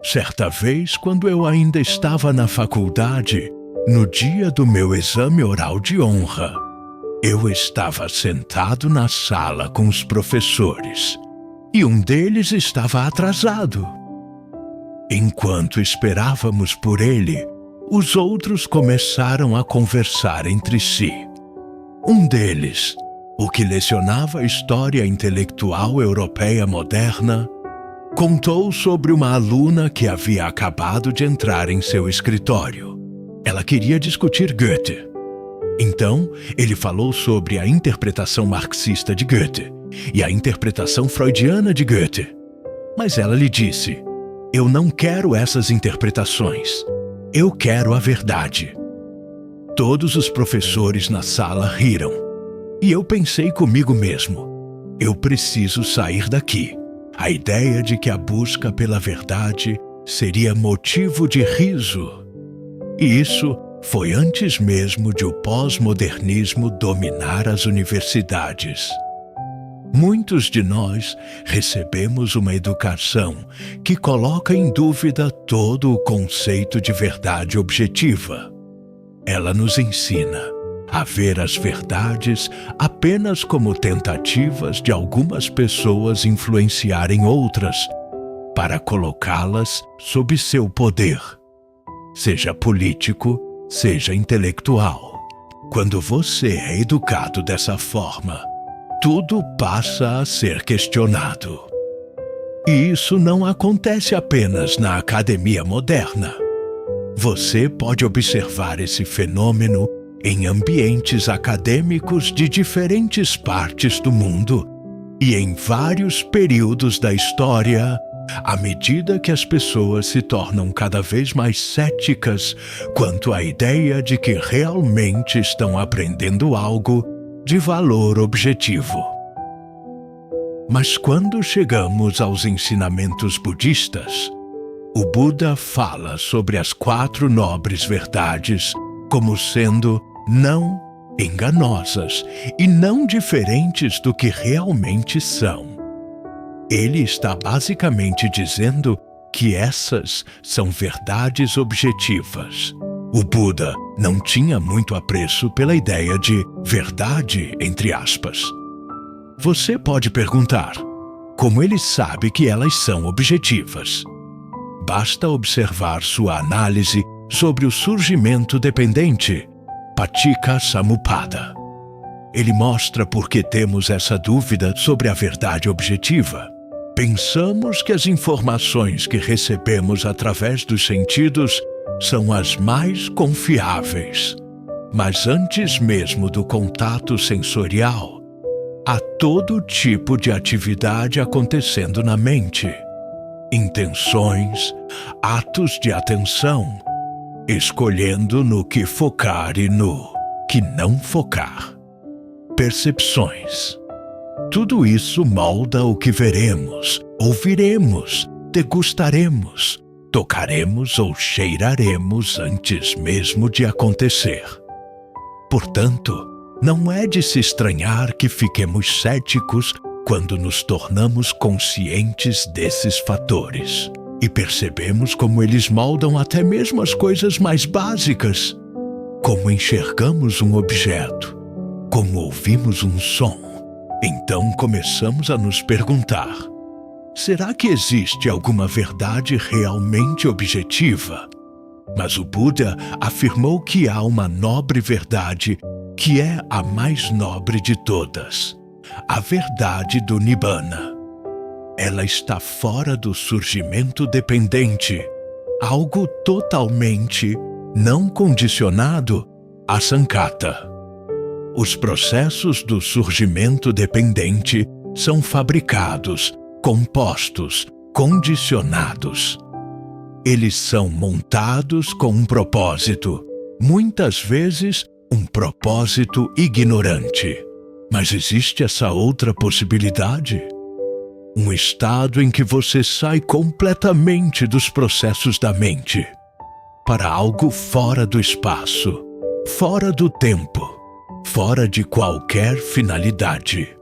Certa vez, quando eu ainda estava na faculdade, no dia do meu exame oral de honra, eu estava sentado na sala com os professores e um deles estava atrasado. Enquanto esperávamos por ele, os outros começaram a conversar entre si. Um deles, o que lecionava História Intelectual Europeia Moderna, contou sobre uma aluna que havia acabado de entrar em seu escritório. Ela queria discutir Goethe. Então, ele falou sobre a interpretação marxista de Goethe e a interpretação freudiana de Goethe. Mas ela lhe disse: "Eu não quero essas interpretações. Eu quero a verdade." Todos os professores na sala riram. E eu pensei comigo mesmo: eu preciso sair daqui. A ideia de que a busca pela verdade seria motivo de riso. E isso foi antes mesmo de o pós-modernismo dominar as universidades. Muitos de nós recebemos uma educação que coloca em dúvida todo o conceito de verdade objetiva. Ela nos ensina a ver as verdades apenas como tentativas de algumas pessoas influenciarem outras para colocá-las sob seu poder, seja político, seja intelectual. Quando você é educado dessa forma, tudo passa a ser questionado. E isso não acontece apenas na academia moderna. Você pode observar esse fenômeno em ambientes acadêmicos de diferentes partes do mundo e em vários períodos da história, à medida que as pessoas se tornam cada vez mais céticas quanto à ideia de que realmente estão aprendendo algo de valor objetivo. Mas quando chegamos aos ensinamentos budistas, o Buda fala sobre as 4 nobres verdades como sendo não enganosas e não diferentes do que realmente são. Ele está basicamente dizendo que essas são verdades objetivas. O Buda não tinha muito apreço pela ideia de verdade, entre aspas. Você pode perguntar: como ele sabe que elas são objetivas? Basta observar sua análise sobre o surgimento dependente, Paticca Samuppada. Ele mostra por que temos essa dúvida sobre a verdade objetiva. Pensamos que as informações que recebemos através dos sentidos são as mais confiáveis. Mas antes mesmo do contato sensorial, há todo tipo de atividade acontecendo na mente. Intenções, atos de atenção, escolhendo no que focar e no que não focar. Percepções. Tudo isso molda o que veremos, ouviremos, degustaremos, tocaremos ou cheiraremos antes mesmo de acontecer. Portanto, não é de se estranhar que fiquemos céticos quando nos tornamos conscientes desses fatores e percebemos como eles moldam até mesmo as coisas mais básicas, como enxergamos um objeto, como ouvimos um som. Então começamos a nos perguntar: será que existe alguma verdade realmente objetiva? Mas o Buda afirmou que há uma nobre verdade que é a mais nobre de todas, a verdade do Nibbana. Ela está fora do surgimento dependente, algo totalmente não condicionado a Sankata. Os processos do surgimento dependente são fabricados, compostos, condicionados. Eles são montados com um propósito, muitas vezes um propósito ignorante. Mas existe essa outra possibilidade? Um estado em que você sai completamente dos processos da mente para algo fora do espaço, fora do tempo, fora de qualquer finalidade.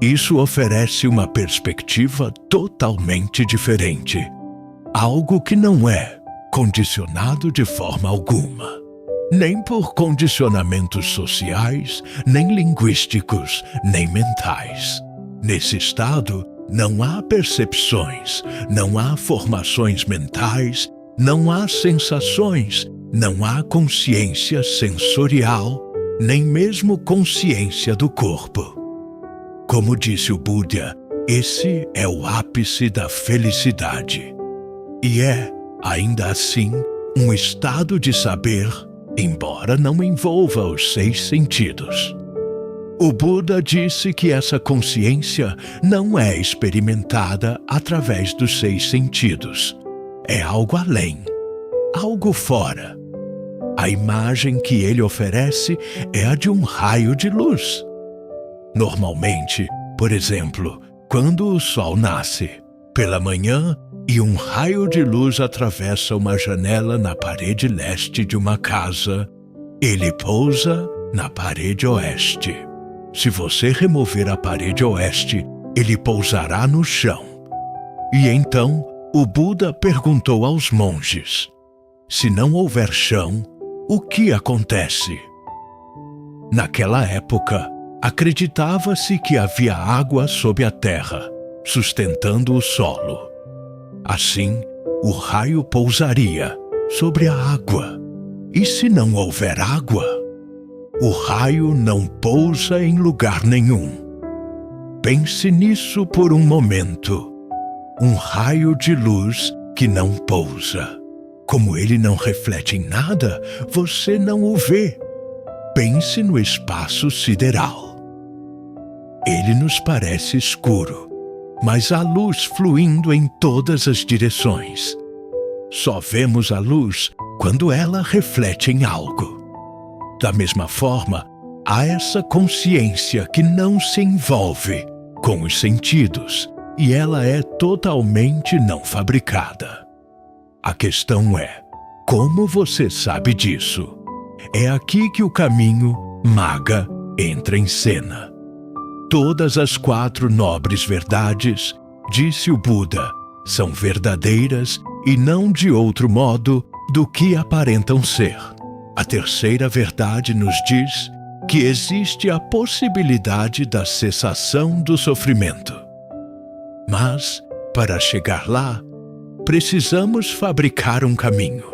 Isso oferece uma perspectiva totalmente diferente. algo que não é condicionado de forma alguma, nem por condicionamentos sociais, nem linguísticos, nem mentais. Nesse estado, não há percepções, não há formações mentais, não há sensações, não há consciência sensorial, nem mesmo consciência do corpo. Como disse o Buda, esse é o ápice da felicidade. E é, ainda assim, um estado de saber, embora não envolva os 6 sentidos. O Buda disse que essa consciência não é experimentada através dos 6 sentidos. É algo além, algo fora. A imagem que ele oferece é a de um raio de luz. Normalmente, por exemplo, quando o sol nasce, pela manhã, e um raio de luz atravessa uma janela na parede leste de uma casa, ele pousa na parede oeste. Se você remover a parede oeste, ele pousará no chão. E então, o Buda perguntou aos monges: se não houver chão, o que acontece? Naquela época, acreditava-se que havia água sob a terra, sustentando o solo. Assim, o raio pousaria sobre a água. E se não houver água, o raio não pousa em lugar nenhum. Pense nisso por um momento. Um raio de luz que não pousa. Como ele não reflete em nada, você não o vê. Pense no espaço sideral. Ele nos parece escuro, mas há luz fluindo em todas as direções. Só vemos a luz quando ela reflete em algo. Da mesma forma, há essa consciência que não se envolve com os sentidos, e ela é totalmente não fabricada. A questão é, como você sabe disso? É aqui que o caminho Magga entra em cena. Todas as 4 nobres verdades, disse o Buda, são verdadeiras e não de outro modo do que aparentam ser. A terceira verdade nos diz que existe a possibilidade da cessação do sofrimento. Mas, para chegar lá, precisamos fabricar um caminho.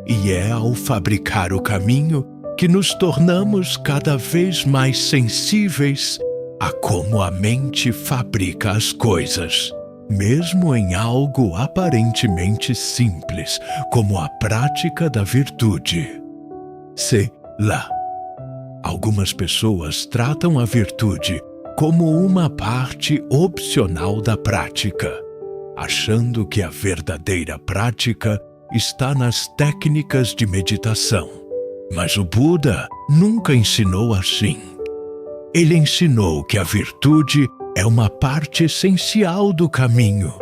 E é ao fabricar o caminho que nos tornamos cada vez mais sensíveis a como a mente fabrica as coisas, mesmo em algo aparentemente simples, como a prática da virtude. Sei lá. Algumas pessoas tratam a virtude como uma parte opcional da prática, achando que a verdadeira prática está nas técnicas de meditação. Mas o Buda nunca ensinou assim. Ele ensinou que a virtude é uma parte essencial do caminho,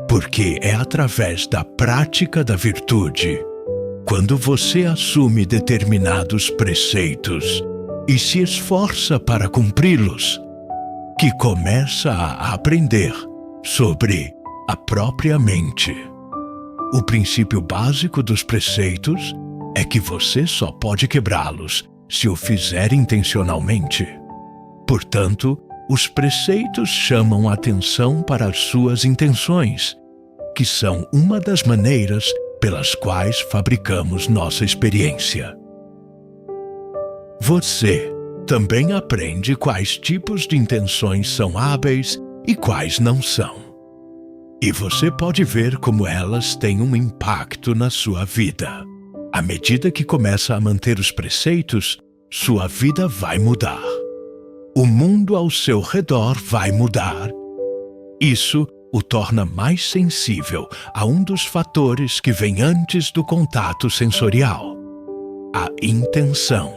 porque é através da prática da virtude, quando você assume determinados preceitos e se esforça para cumpri-los, que começa a aprender sobre a própria mente. O princípio básico dos preceitos é que você só pode quebrá-los se o fizer intencionalmente. Portanto, os preceitos chamam a atenção para as suas intenções, que são uma das maneiras pelas quais fabricamos nossa experiência. Você também aprende quais tipos de intenções são hábeis e quais não são. E você pode ver como elas têm um impacto na sua vida. À medida que começa a manter os preceitos, sua vida vai mudar. O mundo ao seu redor vai mudar. Isso o torna mais sensível a um dos fatores que vem antes do contato sensorial: a intenção.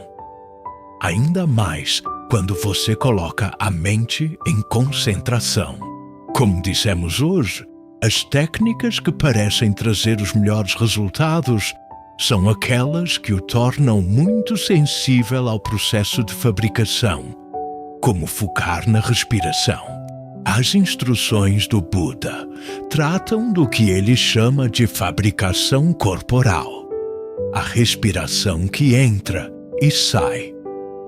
Ainda mais quando você coloca a mente em concentração. Como dissemos hoje, as técnicas que parecem trazer os melhores resultados são aquelas que o tornam muito sensível ao processo de fabricação, como focar na respiração. As instruções do Buda tratam do que ele chama de fabricação corporal, a respiração que entra e sai,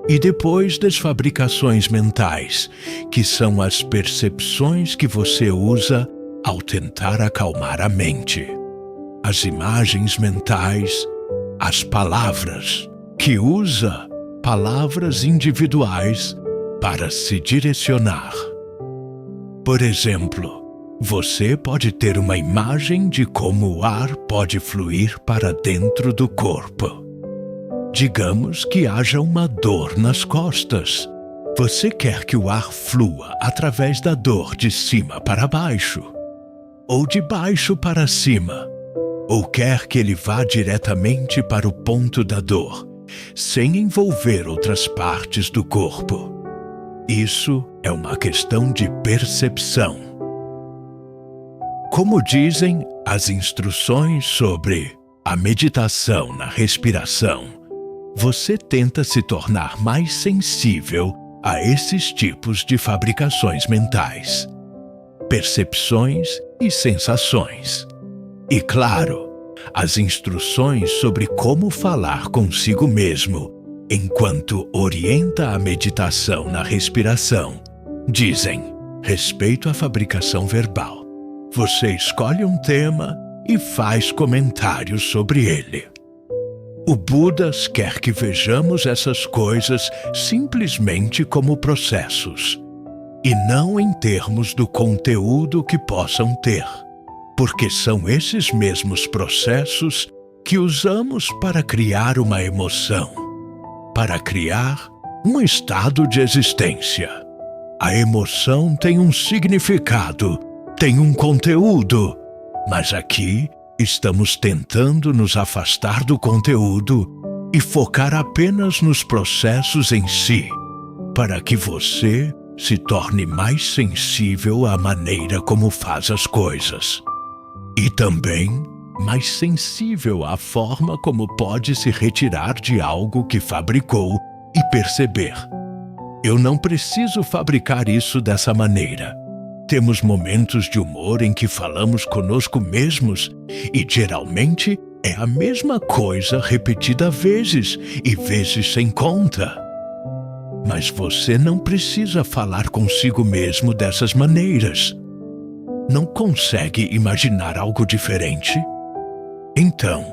e depois das fabricações mentais, que são as percepções que você usa ao tentar acalmar a mente, as imagens mentais, as palavras, que usa palavras individuais para se direcionar. Por exemplo, você pode ter uma imagem de como o ar pode fluir para dentro do corpo. Digamos que haja uma dor nas costas. Você quer que o ar flua através da dor de cima para baixo, ou de baixo para cima, ou quer que ele vá diretamente para o ponto da dor, sem envolver outras partes do corpo. Isso é uma questão de percepção. Como dizem as instruções sobre a meditação na respiração, você tenta se tornar mais sensível a esses tipos de fabricações mentais, percepções e sensações. E claro, as instruções sobre como falar consigo mesmo enquanto orienta a meditação na respiração dizem: respeito à fabricação verbal. Você escolhe um tema e faz comentários sobre ele. O Buda quer que vejamos essas coisas simplesmente como processos, e não em termos do conteúdo que possam ter, porque são esses mesmos processos que usamos para criar uma emoção, para criar um estado de existência. A emoção tem um significado, tem um conteúdo, mas aqui estamos tentando nos afastar do conteúdo e focar apenas nos processos em si, para que você se torne mais sensível à maneira como faz as coisas. E também mais sensível à forma como pode se retirar de algo que fabricou e perceber: eu não preciso fabricar isso dessa maneira. Temos momentos de humor em que falamos conosco mesmos e geralmente é a mesma coisa repetida vezes e vezes sem conta. Mas você não precisa falar consigo mesmo dessas maneiras. Não consegue imaginar algo diferente? Então,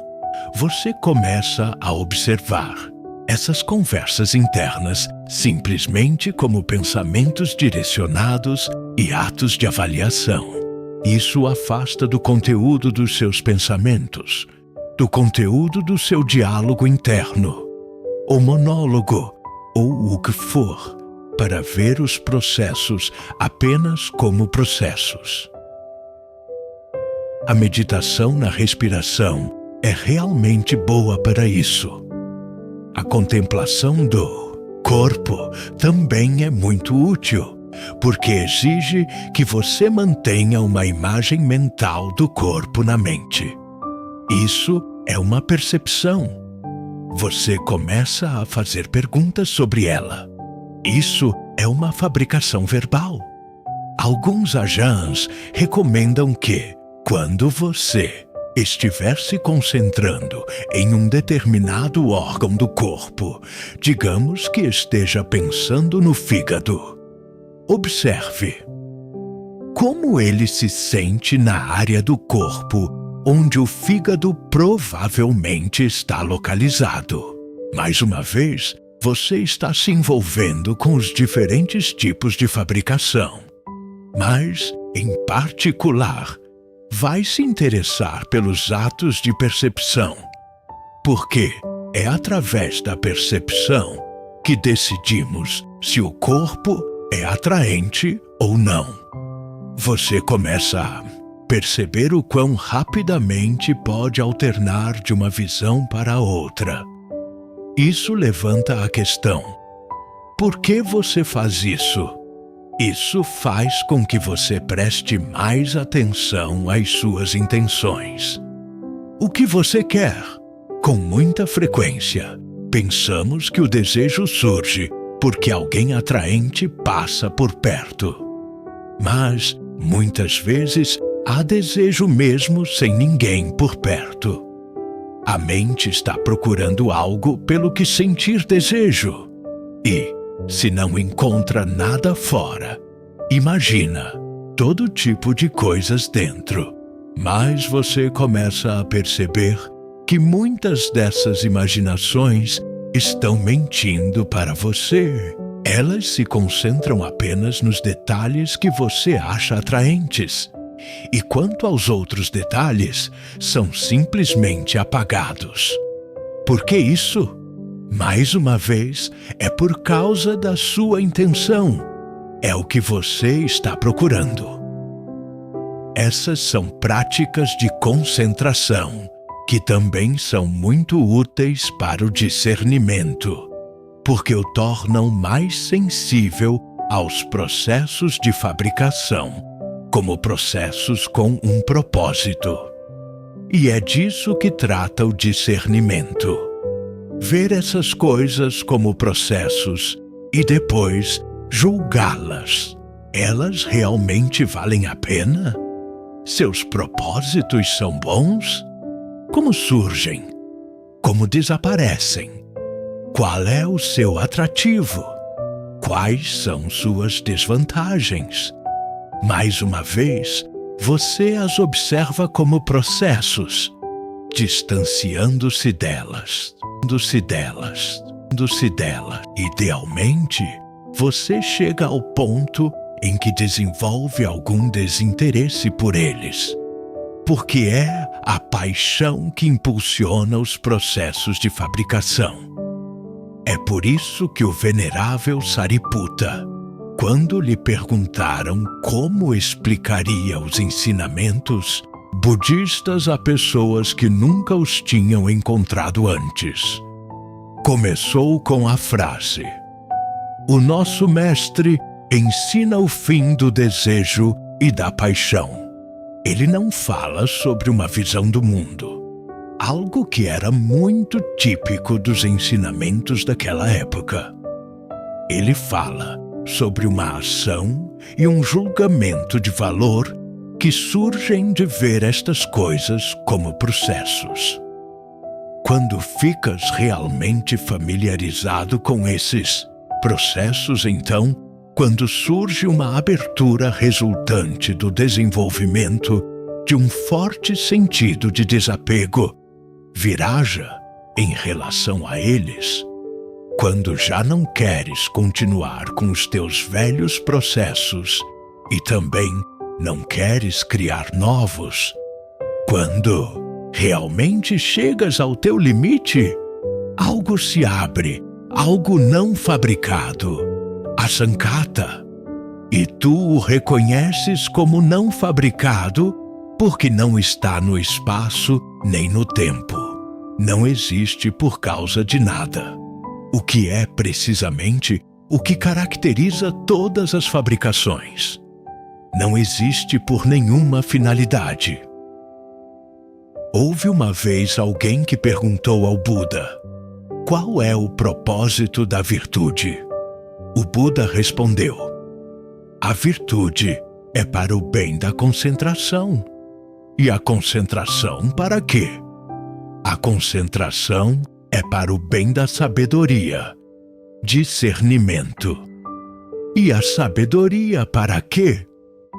você começa a observar essas conversas internas simplesmente como pensamentos direcionados e atos de avaliação. Isso afasta do conteúdo dos seus pensamentos, do conteúdo do seu diálogo interno, ou monólogo, ou o que for, para ver os processos apenas como processos. A meditação na respiração é realmente boa para isso. A contemplação do corpo também é muito útil, porque exige que você mantenha uma imagem mental do corpo na mente. Isso é uma percepção. Você começa a fazer perguntas sobre ela. Isso é uma fabricação verbal. Alguns ajahns recomendam que, quando você estiver se concentrando em um determinado órgão do corpo, digamos que esteja pensando no fígado, observe como ele se sente na área do corpo onde o fígado provavelmente está localizado. Mais uma vez, você está se envolvendo com os diferentes tipos de fabricação, mas, em particular, vai se interessar pelos atos de percepção, porque é através da percepção que decidimos se o corpo é atraente ou não. Você começa a perceber o quão rapidamente pode alternar de uma visão para outra. Isso levanta a questão: por que você faz isso? Isso faz com que você preste mais atenção às suas intenções. O que você quer? Com muita frequência, pensamos que o desejo surge porque alguém atraente passa por perto. Mas, muitas vezes, há desejo mesmo sem ninguém por perto. A mente está procurando algo pelo que sentir desejo. E, se não encontra nada fora, imagina todo tipo de coisas dentro. Mas você começa a perceber que muitas dessas imaginações estão mentindo para você. Elas se concentram apenas nos detalhes que você acha atraentes. E quanto aos outros detalhes, são simplesmente apagados. Por que isso? Mais uma vez, é por causa da sua intenção. É o que você está procurando. Essas são práticas de concentração, que também são muito úteis para o discernimento, porque o tornam mais sensível aos processos de fabricação, como processos com um propósito. E é disso que trata o discernimento. Ver essas coisas como processos e depois julgá-las. Elas realmente valem a pena? Seus propósitos são bons? Como surgem? Como desaparecem? Qual é o seu atrativo? Quais são suas desvantagens? Mais uma vez, você as observa como processos, distanciando-se delas. Idealmente, você chega ao ponto em que desenvolve algum desinteresse por eles, porque é a paixão que impulsiona os processos de fabricação. É por isso que o venerável Sariputta, quando lhe perguntaram como explicaria os ensinamentos budistas a pessoas que nunca os tinham encontrado antes, começou com a frase: "O nosso mestre ensina o fim do desejo e da paixão." Ele não fala sobre uma visão do mundo, algo que era muito típico dos ensinamentos daquela época. Ele fala sobre uma ação e um julgamento de valor que surgem de ver estas coisas como processos. Quando ficas realmente familiarizado com esses processos, então, quando surge uma abertura resultante do desenvolvimento de um forte sentido de desapego, viraja em relação a eles, quando já não queres continuar com os teus velhos processos e também não queres criar novos, quando realmente chegas ao teu limite, algo se abre, algo não fabricado, a sankata, e tu o reconheces como não fabricado porque não está no espaço nem no tempo. Não existe por causa de nada. O que é precisamente o que caracteriza todas as fabricações. Não existe por nenhuma finalidade. Houve uma vez alguém que perguntou ao Buda: qual é o propósito da virtude? O Buda respondeu: a virtude é para o bem da concentração. E a concentração para quê? A concentração é para o bem da sabedoria, discernimento. E a sabedoria para quê?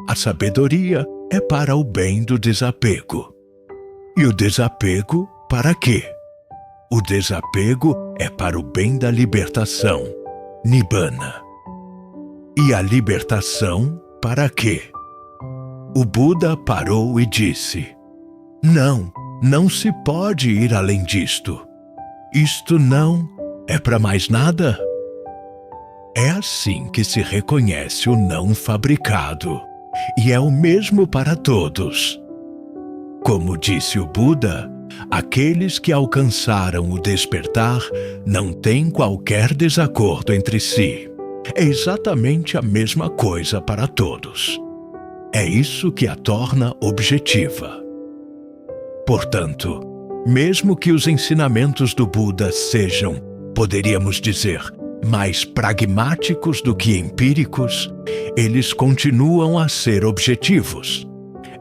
A sabedoria é para o bem do desapego. E o desapego para quê? O desapego é para o bem da libertação, Nibbana. E a libertação para quê? O Buda parou e disse: não se pode ir além disto. Isto não é para mais nada. É assim que se reconhece o não fabricado, e é o mesmo para todos. Como disse o Buda, aqueles que alcançaram o despertar não têm qualquer desacordo entre si. É exatamente a mesma coisa para todos. É isso que a torna objetiva. Portanto, mesmo que os ensinamentos do Buda sejam, poderíamos dizer, mais pragmáticos do que empíricos, eles continuam a ser objetivos.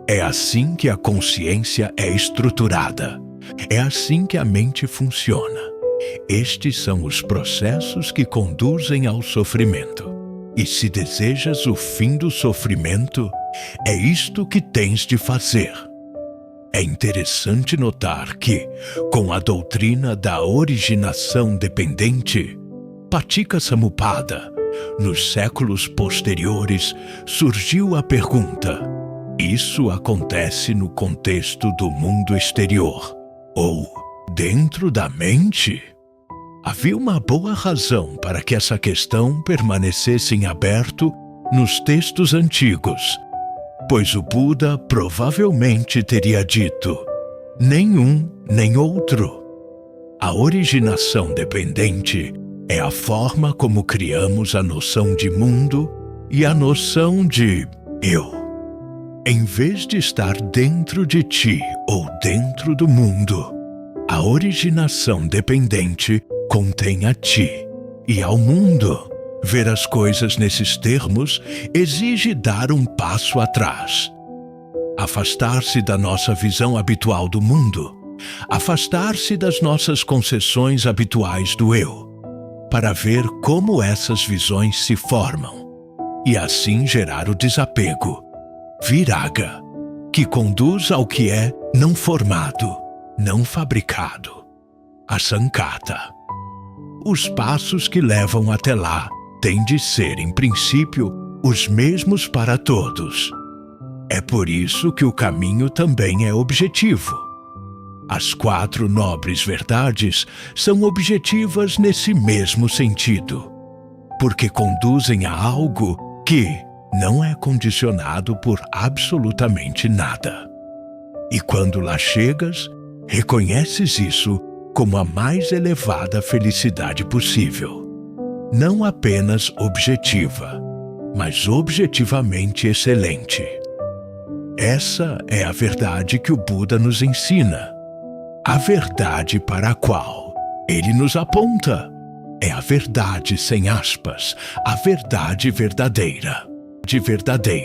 É assim que a consciência é estruturada. É assim que a mente funciona. Estes são os processos que conduzem ao sofrimento. E se desejas o fim do sofrimento, é isto que tens de fazer. É interessante notar que, com a doutrina da originação dependente, Paticca-Samuppada, nos séculos posteriores, surgiu a pergunta: isso acontece no contexto do mundo exterior, ou dentro da mente? Havia uma boa razão para que essa questão permanecesse em aberto nos textos antigos, pois o Buda provavelmente teria dito: nenhum nem outro. A originação dependente é a forma como criamos a noção de mundo e a noção de eu. Em vez de estar dentro de ti ou dentro do mundo, a originação dependente contém a ti e ao mundo. Ver as coisas nesses termos exige dar um passo atrás. Afastar-se da nossa visão habitual do mundo, afastar-se das nossas concessões habituais do eu, para ver como essas visões se formam, e assim gerar o desapego, viraga, que conduz ao que é não formado, não fabricado, a sankata. Os passos que levam até lá têm de ser, em princípio, os mesmos para todos. É por isso que o caminho também é objetivo. As 4 nobres verdades são objetivas nesse mesmo sentido, porque conduzem a algo que não é condicionado por absolutamente nada. E quando lá chegas, reconheces isso como a mais elevada felicidade possível. Não apenas objetiva, mas objetivamente excelente. Essa é a verdade que o Buda nos ensina. A verdade para a qual ele nos aponta é a verdade sem aspas, a verdade verdadeira, de verdadeiro.